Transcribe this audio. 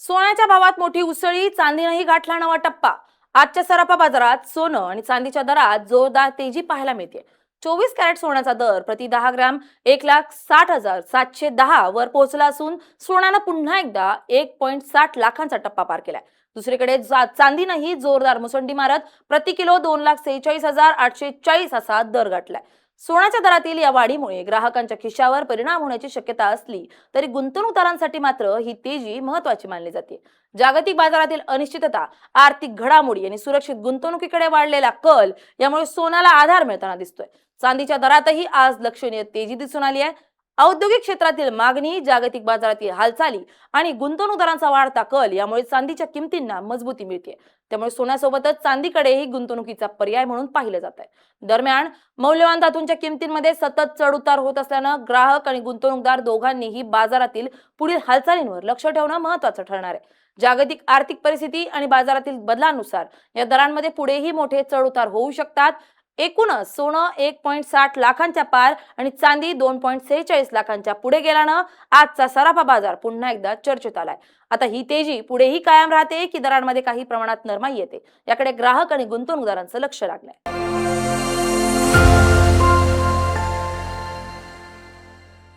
सोन्याच्या भावात मोठी उसळी, चांदीनेही गाठला नवा टप्पा। आजच्या सराफा बाजारात सोनं आणि चांदीच्या दरात जोरदार तेजी पाहायला मिळते। 24 कॅरेट सोन्याचा दर प्रति 10 ग्रॅम 1,60,710 वर पोहोचला असून सोन्यानं पुन्हा एकदा 1.60 लाखांचा टप्पा पार केलाय। दुसरीकडे चांदीनेही जोरदार मुसंडी मारत प्रति किलो 2,46,840 असा दर गाठलाय। सोन्याच्या दरातील या वाढीमुळे ग्राहकांच्या खिशावर परिणाम होण्याची शक्यता असली तरी गुंतवणूकदारांसाठी मात्र ही तेजी महत्त्वाची मानली जाते। जागतिक बाजारातील अनिश्चितता, आर्थिक घडामोडी आणि सुरक्षित गुंतवणुकीकडे वाढलेला कल यामुळे सोन्याला आधार मिळताना दिसतोय। चांदीच्या दरातही आज लक्षणीय तेजी दिसून आली आहे। औद्योगिक क्षेत्रातील मागणी, जागतिक बाजारातील हालचाली आणि गुंतवणूकदारांचा वाढता कल यामुळे चांदीच्या किमतींना मजबूती मिळते। त्यामुळे सोन्यासोबतच चांदीकडेही गुंतवणुकीचा पर्याय म्हणून पाहिलं जात आहे। दरम्यान मौल्यवान धातूंच्या किमतींमध्ये सतत चढ-उतार होत असल्यानं ग्राहक आणि गुंतवणूकदार दोघांनीही बाजारातील पुढील हालचालींवर लक्ष ठेवणं महत्त्वाचं ठरणार आहे। जागतिक आर्थिक परिस्थिती आणि बाजारातील बदलांनुसार या दरांमध्ये पुढेही मोठे चढ-उतार होऊ शकतात। एकूणच सोनं 1.60 लाखांच्या पार आणि चांदी 2.46 लाखांच्या पुढे गेल्यानं आजचा सराफा बाजार पुन्हा एकदा चर्चेत आलाय। आता ही तेजी पुढेही कायम राहते की दरांमध्ये काही प्रमाणात नरमाई येते, याकडे ग्राहक आणि गुंतवणूकदारांचं लक्ष लागलंय।